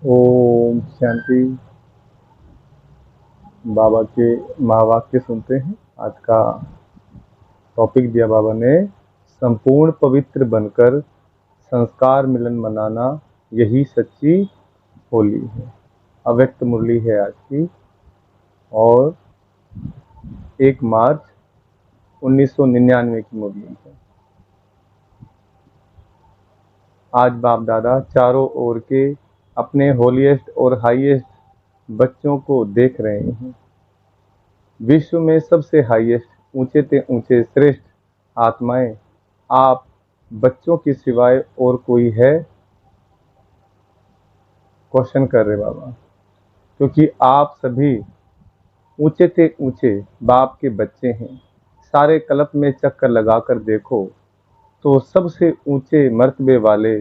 ओम शांति। बाबा के महावाक्य सुनते हैं। आज का टॉपिक दिया बाबा ने, संपूर्ण पवित्र बनकर संस्कार मिलन मनाना, यही सच्ची होली है। अव्यक्त मुरली है आज की, और 1 मार्च 1999 की मुरली है। आज बाप दादा चारों ओर के अपने होलीएस्ट और हाईएस्ट बच्चों को देख रहे हैं। विश्व में सबसे हाईएस्ट, ऊंचे से ऊंचे श्रेष्ठ आत्माएं आप बच्चों के सिवाय और कोई है? क्वेश्चन कर रहे बाबा, क्योंकि आप सभी ऊंचे से ऊंचे बाप के बच्चे हैं। सारे कल्प में चक्कर लगाकर देखो तो सबसे ऊंचे मर्तबे वाले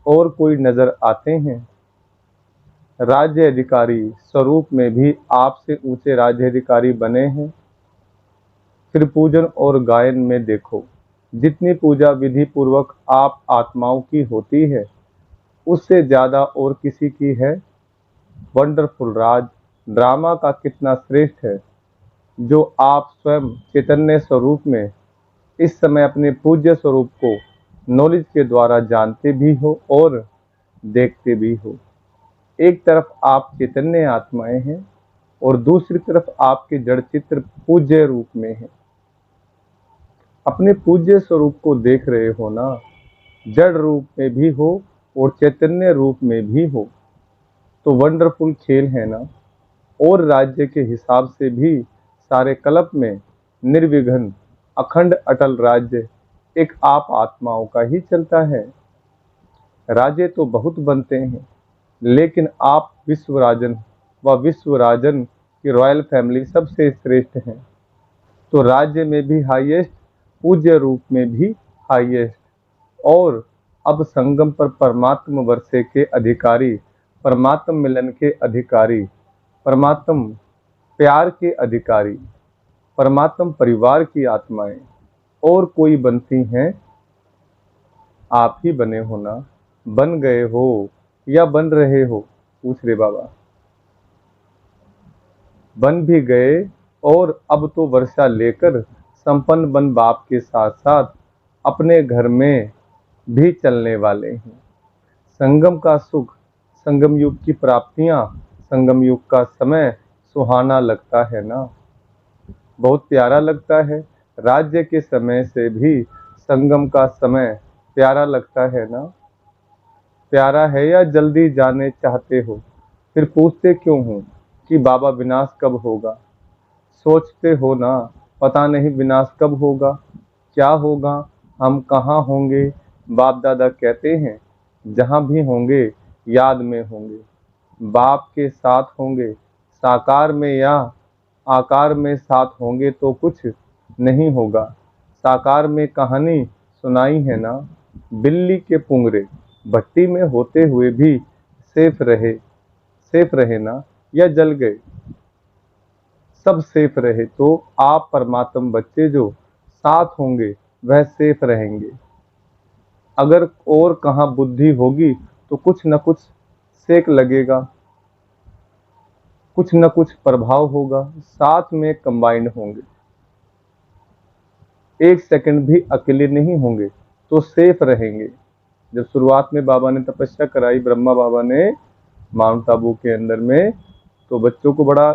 और कोई नजर आते हैं? राज्य अधिकारी स्वरूप में भी आपसे ऊंचे राज्य अधिकारी बने हैं। फिर पूजन और गायन में देखो, जितनी पूजा विधि पूर्वक आप आत्माओं की होती है, उससे ज्यादा और किसी की है? वंडरफुल राज ड्रामा का कितना श्रेष्ठ है, जो आप स्वयं चैतन्य स्वरूप में इस समय अपने पूज्य स्वरूप को नॉलेज के द्वारा जानते भी हो और देखते भी हो। एक तरफ आप चैतन्य आत्माएं हैं और दूसरी तरफ आपके जड़ चित्र पूज्य रूप में है। अपने पूज्य स्वरूप को देख रहे हो ना? जड़ रूप में भी हो और चैतन्य रूप में भी हो, तो वंडरफुल खेल है ना। और राज्य के हिसाब से भी सारे कल्प में निर्विघ्न अखंड अटल राज्य एक आप आत्माओं का ही चलता है। राज्य तो बहुत बनते हैं, लेकिन आप विश्वराजन व विश्वराजन की रॉयल फैमिली सबसे श्रेष्ठ हैं। तो राज्य में भी हाईएस्ट, पूज्य रूप में भी हाईएस्ट, और अब संगम पर परमात्म वर्षे के अधिकारी, परमात्म मिलन के अधिकारी, परमात्म प्यार के अधिकारी, परमात्म परिवार की आत्माएं और कोई बनती हैं? आप ही बने हो ना? बन गए हो या बन रहे हो? पूछ रहे बाबा। बन भी गए, और अब तो वर्षा लेकर संपन्न बन बाप के साथ साथ अपने घर में भी चलने वाले हैं। संगम का सुख, संगम युग की प्राप्तियां, संगम युग का समय सुहाना लगता है ना? बहुत प्यारा लगता है। राज्य के समय से भी संगम का समय प्यारा लगता है ना? प्यारा है या जल्दी जाने चाहते हो? फिर पूछते क्यों हो कि बाबा विनाश कब होगा? सोचते हो ना, पता नहीं विनाश कब होगा, क्या होगा, हम कहाँ होंगे? बाप दादा कहते हैं, जहाँ भी होंगे याद में होंगे, बाप के साथ होंगे, साकार में या आकार में साथ होंगे तो कुछ नहीं होगा। साकार में कहानी सुनाई है ना, बिल्ली के पुंगरे भट्टी में होते हुए भी सेफ रहे ना, या जल गए? सब सेफ रहे तो आप परमात्म बच्चे जो साथ होंगे वह सेफ रहेंगे। अगर और कहाँ बुद्धि होगी तो कुछ न कुछ सेक लगेगा, कुछ न कुछ प्रभाव होगा, साथ में कंबाइंड होंगे। एक सेकंड भी अकेले नहीं होंगे तो सेफ रहेंगे। जब शुरुआत में बाबा ने तपस्या कराई, ब्रह्मा बाबा ने माउंट आबू के अंदर में, तो बच्चों को बड़ा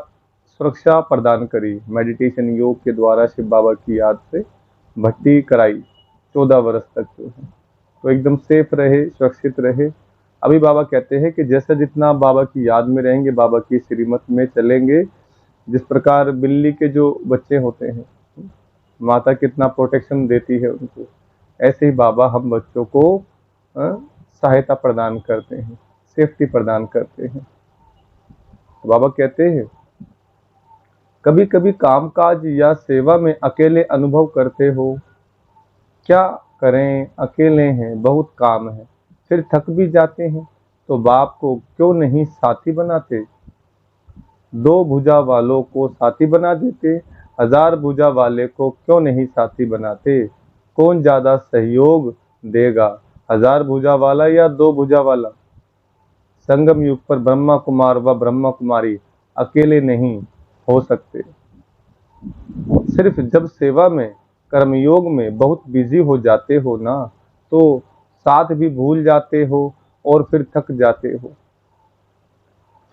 सुरक्षा प्रदान करी। मेडिटेशन योग के द्वारा शिव बाबा की याद से भट्टी कराई 14 वर्ष तक जो है, तो एकदम सेफ रहे, सुरक्षित रहे। अभी बाबा कहते हैं कि जैसा जितना बाबा की याद में रहेंगे, बाबा की श्रीमत में चलेंगे, जिस प्रकार बिल्ली के जो बच्चे होते हैं, माता कितना प्रोटेक्शन देती है उनको, ऐसे ही बाबा हम बच्चों को सहायता प्रदान करते हैं, सेफ्टी प्रदान करते हैं। तो बाबा कहते हैं, कभी कभी कामकाज या सेवा में अकेले अनुभव करते हो? क्या करें, अकेले हैं, बहुत काम है, फिर थक भी जाते हैं, तो बाप को क्यों नहीं साथी बनाते? 2 भुजा वालों को साथी बना देते, 1000 भुजा वाले को क्यों नहीं साथी बनाते? कौन ज्यादा सहयोग देगा, 1000 भुजा वाला या 2 भुजा वाला? संगम युग पर ब्रह्मा कुमार व ब्रह्मा कुमारी अकेले नहीं हो सकते। सिर्फ जब सेवा में, कर्मयोग में बहुत बिजी हो जाते हो ना, तो साथ भी भूल जाते हो और फिर थक जाते हो।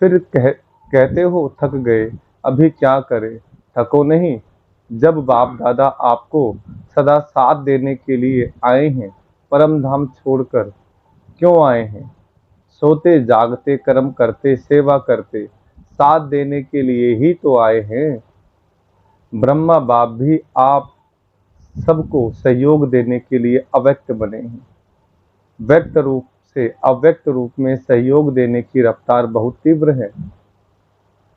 फिर कहते हो थक गए, अभी क्या करें। थको नहीं। जब बाप दादा आपको सदा साथ देने के लिए आए हैं, परम धाम छोड़कर क्यों आए हैं? सोते जागते कर्म करते सेवा करते साथ देने के लिए ही तो आए हैं। ब्रह्मा बाप भी आप सबको सहयोग देने के लिए अव्यक्त बने हैं। व्यक्त रूप से अव्यक्त रूप में सहयोग देने की रफ्तार बहुत तीव्र है।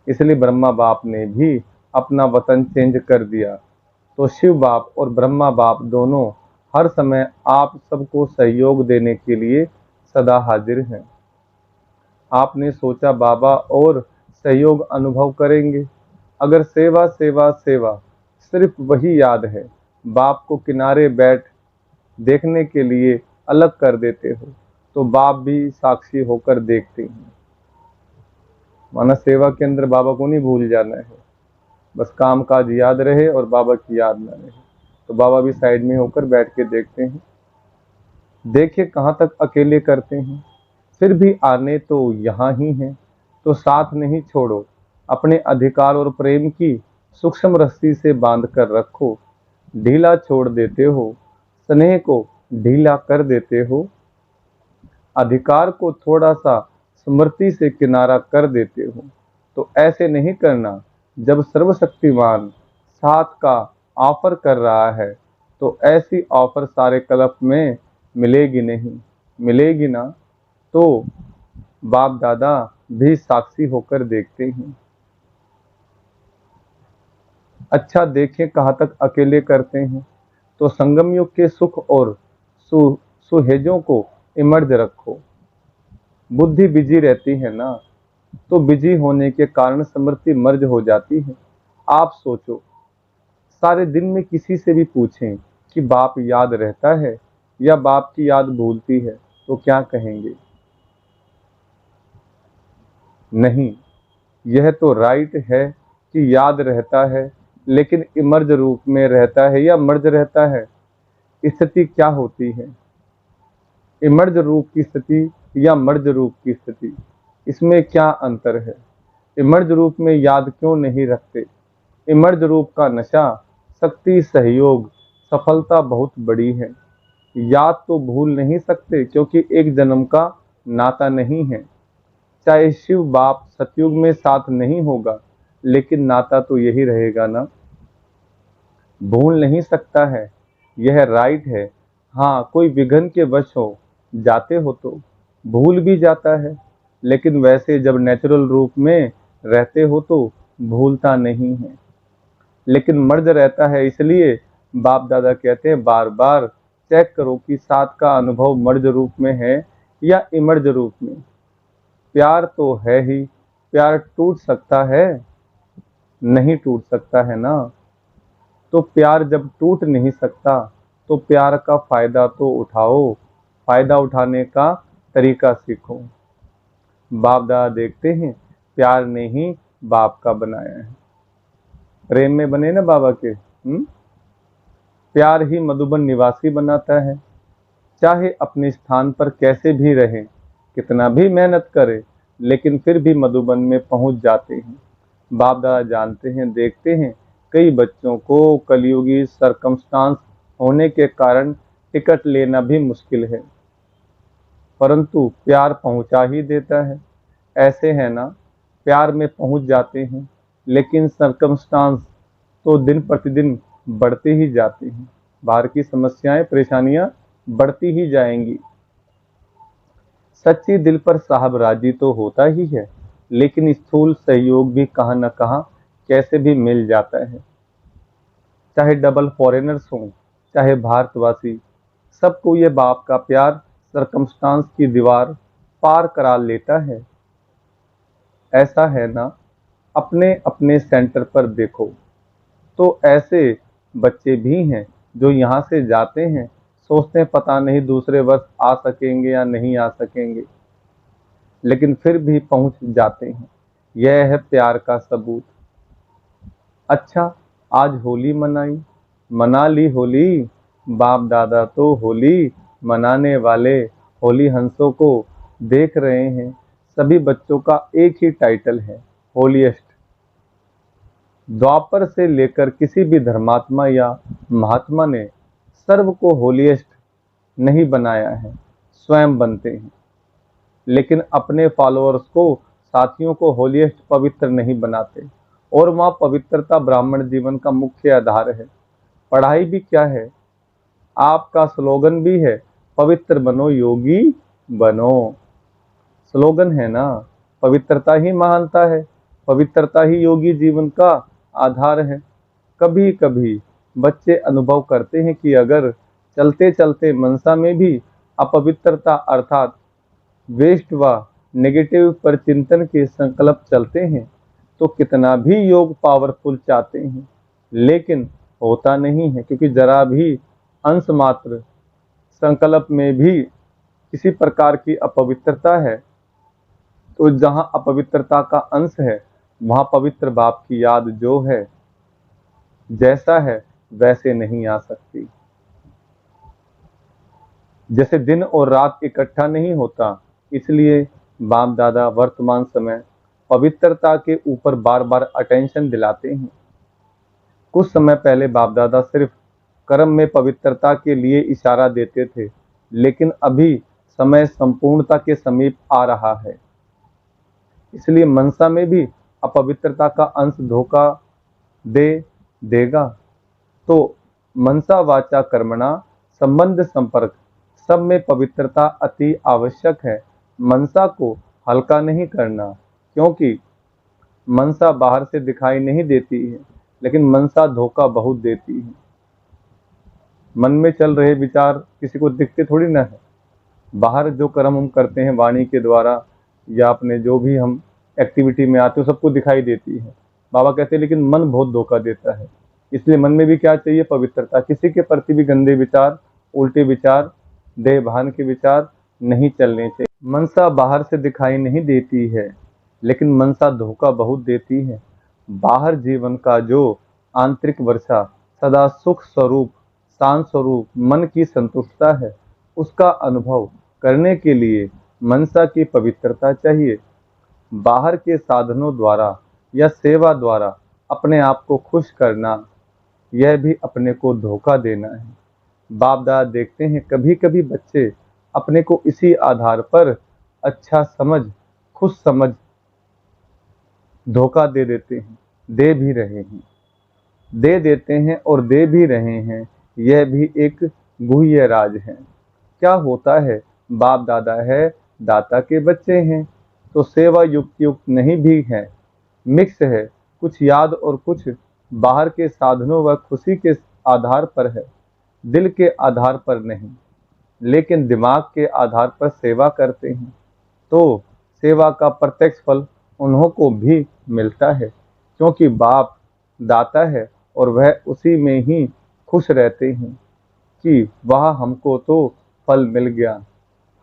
इसलिए ब्रह्मा बाप ने भी अपना वतन चेंज कर दिया। तो शिव बाप और ब्रह्मा बाप दोनों हर समय आप सबको सहयोग देने के लिए सदा हाजिर हैं। आपने सोचा बाबा और सहयोग अनुभव करेंगे? अगर सेवा सेवा सेवा सिर्फ वही याद है, बाप को किनारे बैठ देखने के लिए अलग कर देते हो, तो बाप भी साक्षी होकर देखते हैं। माना सेवा के अंदर बाबा को नहीं भूल जाना है, बस काम काज याद रहे और बाबा की याद ना रहे, तो बाबा भी साइड में होकर बैठ के देखते हैं। देखिए कहाँ तक अकेले करते हैं। फिर भी आने तो यहाँ ही हैं, तो साथ नहीं छोड़ो। अपने अधिकार और प्रेम की सूक्ष्म रस्सी से बांध कर रखो। ढीला छोड़ देते हो, स्नेह को ढीला कर देते हो। अधिकार को थोड़ा सा स्मृति से किनारा कर देते हो। तो ऐसे नहीं करना। जब सर्वशक्तिमान साथ का ऑफर कर रहा है, तो ऐसी ऑफर सारे कल्प में मिलेगी नहीं। मिलेगी ना, तो बाप दादा भी साक्षी होकर देखते हैं। अच्छा देखें कहाँ तक अकेले करते हैं। तो संगम युग के सुख और सुहेजों को इमर्ज रखो। बुद्धि बिजी रहती है ना, तो बिजी होने के कारण स्मृति मर्ज हो जाती है। आप सोचो, सारे दिन में किसी से भी पूछें कि बाप याद रहता है या बाप की याद भूलती है, तो क्या कहेंगे? नहीं। यह तो राइट है कि याद रहता है, लेकिन इमर्ज रूप में रहता है या मर्ज रहता है? स्थिति क्या होती है? इमर्ज रूप की स्थिति या मर्ज रूप की स्थिति, इसमें क्या अंतर है? इमर्ज रूप में याद क्यों नहीं रखते? इमर्ज रूप का नशा, शक्ति, सहयोग, सफलता बहुत बड़ी है। याद तो भूल नहीं सकते, क्योंकि एक जन्म का नाता नहीं है। चाहे शिव बाप सतयुग में साथ नहीं होगा, लेकिन नाता तो यही रहेगा ना। भूल नहीं सकता है, यह राइट है। हाँ, कोई विघन के वश हो जाते हो तो भूल भी जाता है, लेकिन वैसे जब नेचुरल रूप में रहते हो तो भूलता नहीं है। लेकिन मर्ज रहता है, इसलिए बाप दादा कहते हैं बार बार चेक करो कि साथ का अनुभव मर्ज रूप में है या इमर्ज रूप में। प्यार तो है ही, प्यार टूट सकता है? नहीं टूट सकता है ना। तो प्यार जब टूट नहीं सकता, तो प्यार का फायदा तो उठाओ। फायदा उठाने का तरीका सीखो। बाप दादा देखते हैं प्यार ने ही बाप का बनाया है। प्रेम में बने ना बाबा के। प्यार ही मधुबन निवासी बनाता है। चाहे अपने स्थान पर कैसे भी रहें, कितना भी मेहनत करें, लेकिन फिर भी मधुबन में पहुंच जाते हैं। बाप दादा जानते हैं, देखते हैं कई बच्चों को कलयुगी सरकमस्टांस होने के कारण टिकट लेना भी मुश्किल है, परंतु प्यार पहुंचा ही देता है। ऐसे है ना, प्यार में पहुंच जाते हैं, लेकिन सरकमस्टांस तो दिन प्रतिदिन बढ़ते ही जाते हैं। बाहर की समस्याएं, परेशानियां बढ़ती ही जाएंगी। सच्ची दिल पर साहब राजी तो होता ही है, लेकिन स्थूल सहयोग भी कहाँ न कहाँ कैसे भी मिल जाता है। चाहे डबल फॉरेनर्स हों, चाहे भारतवासी, सबको ये बाप का प्यार सरकमस्टांस की दीवार पार करा लेता है। ऐसा है ना। अपने अपने सेंटर पर देखो, तो ऐसे बच्चे भी हैं जो यहाँ से जाते हैं, सोचते हैं पता नहीं दूसरे वर्ष आ सकेंगे या नहीं आ सकेंगे। लेकिन फिर भी पहुंच जाते हैं। यह है प्यार का सबूत। अच्छा, आज होली मनाई, मना ली होली। बाप दादा तो होली मनाने वाले होली हंसों को देख रहे हैं। सभी बच्चों का एक ही टाइटल है, होलीएस्ट। द्वापर से लेकर किसी भी धर्मात्मा या महात्मा ने सर्व को होलीएस्ट नहीं बनाया है, स्वयं बनते हैं। लेकिन अपने फॉलोअर्स को, साथियों को होलीएस्ट पवित्र नहीं बनाते। और वहाँ पवित्रता ब्राह्मण जीवन का मुख्य आधार है। पढ़ाई भी क्या है, आपका स्लोगन भी है, पवित्र बनो योगी बनो। स्लोगन है ना, पवित्रता ही महानता है, पवित्रता ही योगी जीवन का आधार है। कभी कभी बच्चे अनुभव करते हैं कि अगर चलते चलते मनसा में भी अपवित्रता अर्थात वेस्ट व नेगेटिव पर चिंतन के संकल्प चलते हैं तो कितना भी योग पावरफुल चाहते हैं लेकिन होता नहीं है, क्योंकि जरा भी अंश मात्र संकल्प में भी किसी प्रकार की अपवित्रता है तो जहां अपवित्रता का अंश है वहां पवित्र बाप की याद जो है जैसा है वैसे नहीं आ सकती। जैसे दिन और रात इकट्ठा नहीं होता, इसलिए बाप दादा वर्तमान समय पवित्रता के ऊपर बार बार अटेंशन दिलाते हैं। कुछ समय पहले बाप दादा सिर्फ कर्म में पवित्रता के लिए इशारा देते थे, लेकिन अभी समय संपूर्णता के समीप आ रहा है। इसलिए मनसा में भी अपवित्रता का अंश धोखा दे देगा। तो मनसा वाचा कर्मणा संबंध संपर्क सब में पवित्रता अति आवश्यक है। मनसा को हल्का नहीं करना, क्योंकि मनसा बाहर से दिखाई नहीं देती है, लेकिन मनसा धोखा बहुत देती है। मन में चल रहे विचार किसी को दिखते थोड़ी ना है। बाहर जो कर्म हम करते हैं वाणी के द्वारा या अपने जो भी हम एक्टिविटी में आते हो सबको दिखाई देती है। बाबा कहते हैं लेकिन मन बहुत धोखा देता है। इसलिए मन में भी क्या चाहिए, पवित्रता। किसी के प्रति भी गंदे विचार, उल्टे विचार, देह भान के विचार नहीं चलने चाहिए। मनसा बाहर से दिखाई नहीं देती है, लेकिन मनसा धोखा बहुत देती है। बाहर जीवन का जो आंतरिक वर्षा सदा सुख स्वरूप, शांत स्वरूप मन की संतुष्टता है, उसका अनुभव करने के लिए मनसा की पवित्रता चाहिए। बाहर के साधनों द्वारा या सेवा द्वारा अपने आप को खुश करना, यह भी अपने को धोखा देना है। बाप दादा देखते हैं कभी कभी बच्चे अपने को इसी आधार पर अच्छा समझ, खुश समझ धोखा दे देते हैं, दे भी रहे हैं, दे देते हैं और दे भी रहे हैं। यह भी एक गुह्य राज है। क्या होता है, बाप दादा है, दाता के बच्चे हैं, तो सेवा युक्त युक्त नहीं भी है, मिक्स है। कुछ याद और कुछ बाहर के साधनों व खुशी के आधार पर है, दिल के आधार पर नहीं। लेकिन दिमाग के आधार पर सेवा करते हैं तो सेवा का प्रत्यक्ष फल उन्हों को भी मिलता है, क्योंकि बाप दाता है और वह उसी में ही खुश रहते हैं कि वह हमको तो फल मिल गया,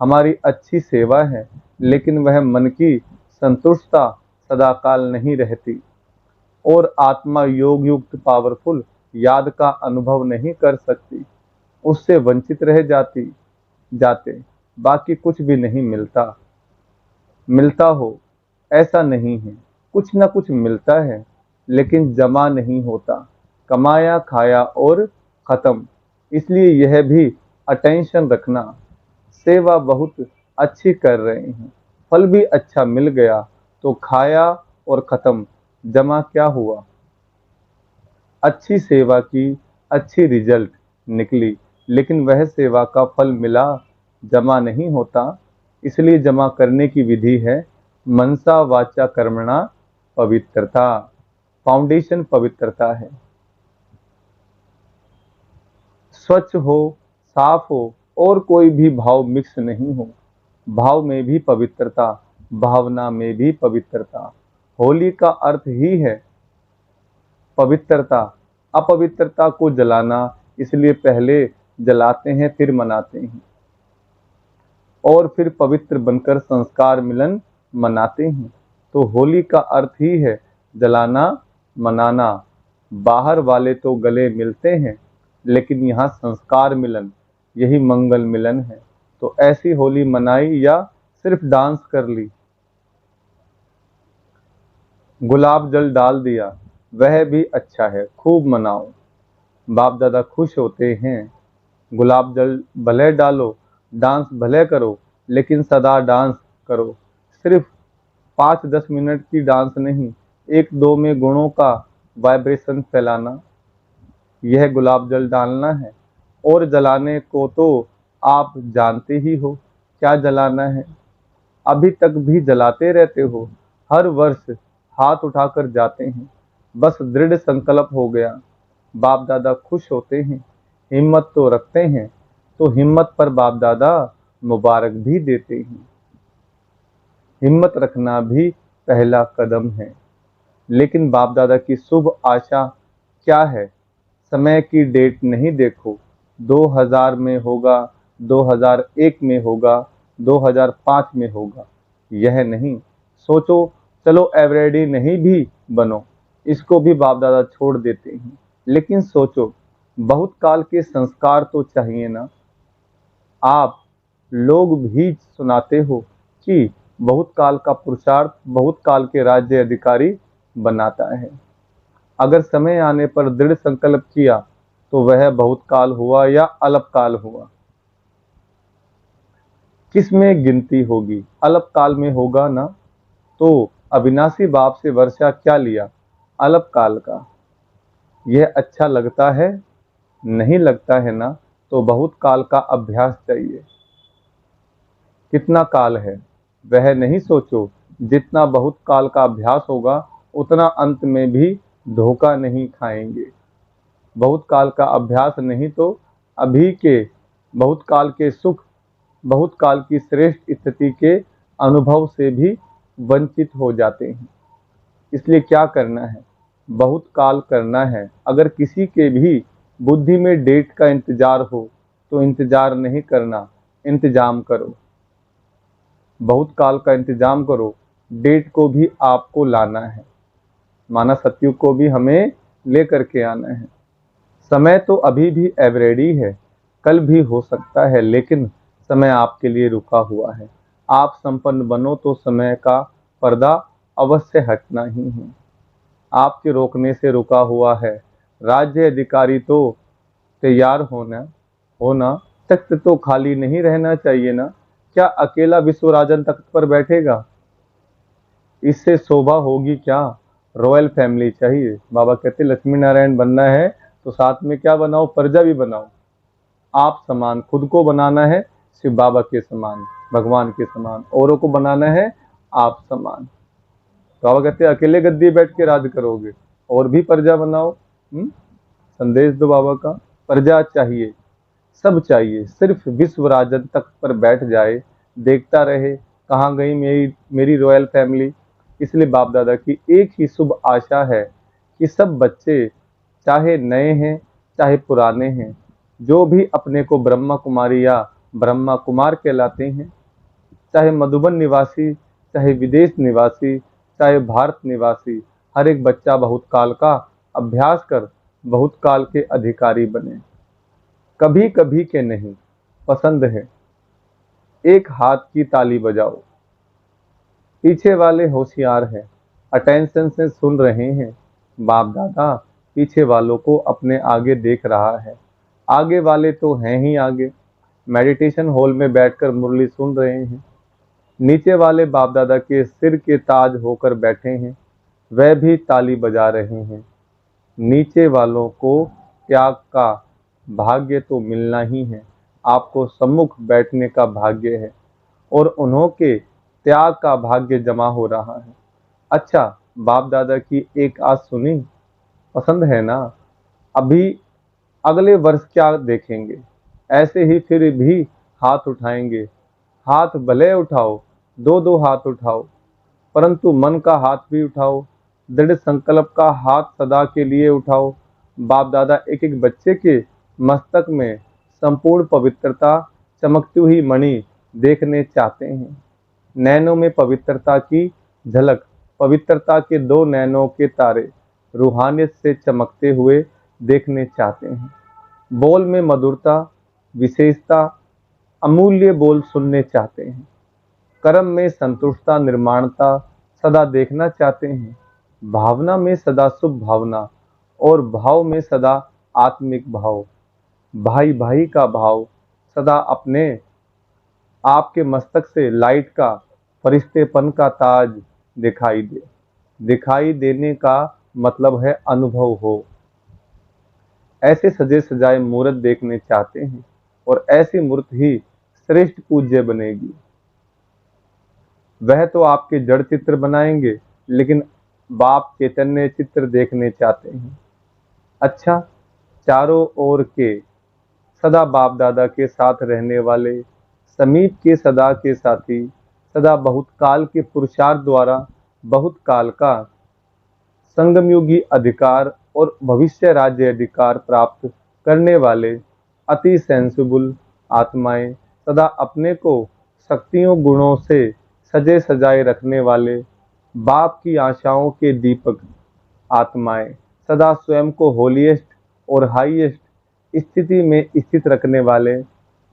हमारी अच्छी सेवा है। लेकिन वह मन की संतुष्टता सदाकाल नहीं रहती और आत्मा योग युक्त पावरफुल याद का अनुभव नहीं कर सकती, उससे वंचित रह जाते। बाकी कुछ भी नहीं मिलता। मिलता हो ऐसा नहीं है, कुछ ना कुछ मिलता है, लेकिन जमा नहीं होता, कमाया खाया और खत्म। इसलिए यह भी अटेंशन रखना, सेवा बहुत अच्छी कर रहे हैं, फल भी अच्छा मिल गया तो खाया और खत्म, जमा क्या हुआ। अच्छी सेवा की अच्छी रिजल्ट निकली, लेकिन वह सेवा का फल मिला, जमा नहीं होता। इसलिए जमा करने की विधि है मनसा वाचा कर्मणा पवित्रता। फाउंडेशन पवित्रता है। स्वच्छ हो, साफ हो और कोई भी भाव मिक्स नहीं हो। भाव में भी पवित्रता, भावना में भी पवित्रता। होली का अर्थ ही है पवित्रता। अपवित्रता को जलाना, इसलिए पहले जलाते हैं फिर मनाते हैं। और फिर पवित्र बनकर संस्कार मिलन मनाते हैं। तो होली का अर्थ ही है जलाना, मनाना। बाहर वाले तो गले मिलते हैं, लेकिन यहाँ संस्कार मिलन, यही मंगल मिलन है। तो ऐसी होली मनाई या सिर्फ डांस कर ली? गुलाब जल डाल दिया, वह भी अच्छा है, खूब मनाओ। बाप दादा खुश होते हैं। गुलाब जल भले डालो, डांस भले करो, लेकिन सदा डांस करो। सिर्फ 5-10 मिनट की डांस नहीं, 1-2 में गुणों का वाइब्रेशन फैलाना, यह गुलाब जल डालना है। और जलाने को तो आप जानते ही हो क्या जलाना है, अभी तक भी जलाते रहते हो। हर वर्ष हाथ उठाकर जाते हैं, बस दृढ़ संकल्प हो गया। बाप दादा खुश होते हैं, हिम्मत तो रखते हैं, तो हिम्मत पर बाप दादा मुबारक भी देते हैं। हिम्मत रखना भी पहला कदम है। लेकिन बाप दादा की शुभ आशा क्या है? समय की डेट नहीं देखो, 2000 में होगा, 2001 में होगा, 2005 में होगा, यह नहीं सोचो। चलो एवरेडी नहीं भी बनो, इसको भी बाप दादा छोड़ देते हैं। लेकिन सोचो, बहुत काल के संस्कार तो चाहिए ना। आप लोग भी सुनाते हो कि बहुत काल का पुरुषार्थ बहुत काल के राज्य अधिकारी बनाता है। अगर समय आने पर दृढ़ संकल्प किया तो वह बहुत काल हुआ या अल्प काल हुआ, किस में गिनती होगी? अल्प काल में होगा ना। तो अविनाशी बाप से वर्षा क्या लिया? अल्प काल का। यह अच्छा लगता है? नहीं लगता है ना, तो बहुत काल का अभ्यास चाहिए। कितना काल है वह नहीं सोचो, जितना बहुत काल का अभ्यास होगा उतना अंत में भी धोखा नहीं खाएंगे। बहुत काल का अभ्यास नहीं तो अभी के बहुत काल के सुख, बहुत काल की श्रेष्ठ स्थिति के अनुभव से भी वंचित हो जाते हैं। इसलिए क्या करना है? बहुत काल करना है। अगर किसी के भी बुद्धि में डेट का इंतजार हो तो इंतजार नहीं करना, इंतजाम करो। बहुत काल का इंतजाम करो, डेट को भी आपको लाना है। माना सतयुग को भी हमें लेकर के आना है। समय तो अभी भी एवरेडी है, कल भी हो सकता है, लेकिन समय आपके लिए रुका हुआ है। आप संपन्न बनो तो समय का पर्दा अवश्य हटना ही है। आपके रोकने से रुका हुआ है। राज्य अधिकारी तो तैयार होना, तख्त तो खाली नहीं रहना चाहिए ना। क्या अकेला विश्वराजन तख्त पर बैठेगा? इससे शोभा होगी क्या? रॉयल फैमिली चाहिए। बाबा कहते लक्ष्मी नारायण बनना है तो साथ में क्या बनाओ? प्रजा भी बनाओ। आप समान खुद को बनाना है, शिव बाबा के समान, भगवान के समान। औरों को बनाना है आप समान। बाबा कहते अकेले गद्दी बैठ के राज करोगे, और भी प्रजा बनाओ। संदेश दो बाबा का। प्रजा चाहिए, सब चाहिए, सिर्फ विश्वराजन तख्त पर बैठ जाए, देखता रहे कहाँ गई मेरी रॉयल फैमिली। इसलिए बाप दादा की एक ही शुभ आशा है कि सब बच्चे, चाहे नए हैं चाहे पुराने हैं, जो भी अपने को ब्रह्मा कुमारी या ब्रह्मा कुमार कहलाते हैं, चाहे मधुबन निवासी, चाहे विदेश निवासी, चाहे भारत निवासी, हर एक बच्चा बहुत काल का अभ्यास कर बहुत काल के अधिकारी बने। कभी कभी के नहीं, पसंद है। एक हाथ की ताली बजाओ। पीछे वाले होशियार हैं, अटेंशन से सुन रहे हैं। बाप दादा पीछे वालों को अपने आगे देख रहा है। आगे वाले तो हैं ही आगे, मेडिटेशन हॉल में बैठकर मुरली सुन रहे हैं। नीचे वाले बाप दादा के सिर के ताज होकर बैठे हैं, वह भी ताली बजा रहे हैं। नीचे वालों को त्याग का भाग्य तो मिलना ही है। आपको सम्मुख बैठने का भाग्य है और उन्हों के त्याग का भाग्य जमा हो रहा है। अच्छा, बाप दादा की एक आस सुनी? पसंद है ना? अभी अगले वर्ष क्या देखेंगे? ऐसे ही फिर भी हाथ उठाएंगे। हाथ भले उठाओ, 2-2 हाथ उठाओ, परंतु मन का हाथ भी उठाओ। दृढ़ संकल्प का हाथ सदा के लिए उठाओ। बाप दादा एक एक बच्चे के मस्तक में संपूर्ण पवित्रता, चमकती हुई मणि देखने चाहते हैं। नैनों में पवित्रता की झलक, पवित्रता के दो नैनों के तारे रूहानियत से चमकते हुए देखने चाहते हैं। बोल में मधुरता, विशेषता, अमूल्य बोल सुनने चाहते हैं। कर्म में संतुष्टता, निर्माणता सदा देखना चाहते हैं। भावना में सदा शुभ भावना और भाव में सदा आत्मिक भाव, भाई भाई का भाव सदा अपने आपके मस्तक से लाइट का, फरिश्तेपन का ताज दिखाई दे। दिखाई देने का मतलब है अनुभव हो। ऐसे सजे सजाए मूर्त देखने चाहते हैं और ऐसी मूर्त ही श्रेष्ठ पूज्य बनेगी। वह तो आपके जड़ चित्र बनाएंगे, लेकिन बाप चैतन्य चित्र देखने चाहते हैं। अच्छा, चारों ओर के सदा बाप दादा के साथ रहने वाले, समीप के सदा के साथी, सदा बहुत काल के पुरुषार्थ द्वारा बहुत काल का संगमयुगी अधिकार और भविष्य राज्य अधिकार प्राप्त करने वाले अति सेंसिबल आत्माएं, सदा अपने को शक्तियों गुणों से सजे सजाए रखने वाले बाप की आशाओं के दीपक आत्माएं, सदा स्वयं को होलीएस्ट और हाईएस्ट स्थिति में स्थित रखने वाले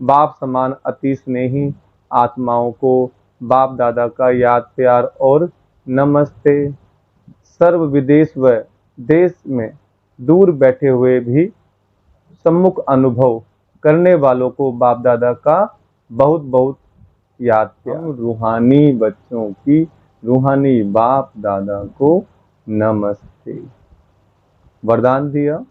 बाप समान अति स्नेही आत्माओं को बाप दादा का याद प्यार और नमस्ते। सर्व विदेश व देश में दूर बैठे हुए भी सम्मुख अनुभव करने वालों को बाप दादा का बहुत बहुत याद प्यार। हम रूहानी बच्चों की रूहानी बाप दादा को नमस्ते। वरदान दिया,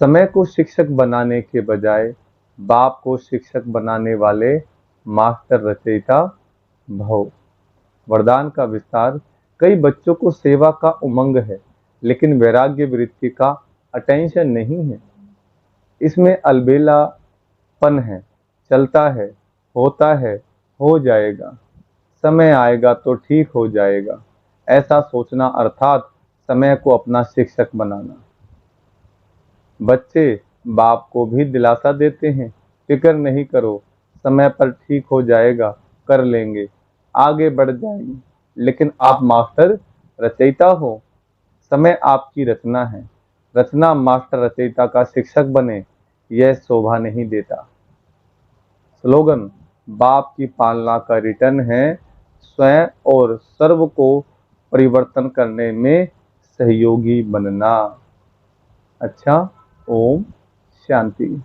समय को शिक्षक बनाने के बजाय बाप को शिक्षक बनाने वाले मास्टर रचयिता भव। वरदान का विस्तार, कई बच्चों को सेवा का उमंग है, लेकिन वैराग्य वृत्ति का अटेंशन नहीं है। इसमें अलबेलापन है, चलता है, होता है, हो जाएगा, समय आएगा तो ठीक हो जाएगा, ऐसा सोचना अर्थात समय को अपना शिक्षक बनाना। बच्चे बाप को भी दिलासा देते हैं, फिक्र नहीं करो, समय पर ठीक हो जाएगा, कर लेंगे, आगे बढ़ जाएंगे। लेकिन आप मास्टर रचयिता हो, समय आपकी रचना है। रचना मास्टर रचयिता का शिक्षक बने, यह शोभा नहीं देता। स्लोगन, बाप की पालना का रिटर्न है स्वयं और सर्व को परिवर्तन करने में सहयोगी बनना। अच्छा, ओम शांति।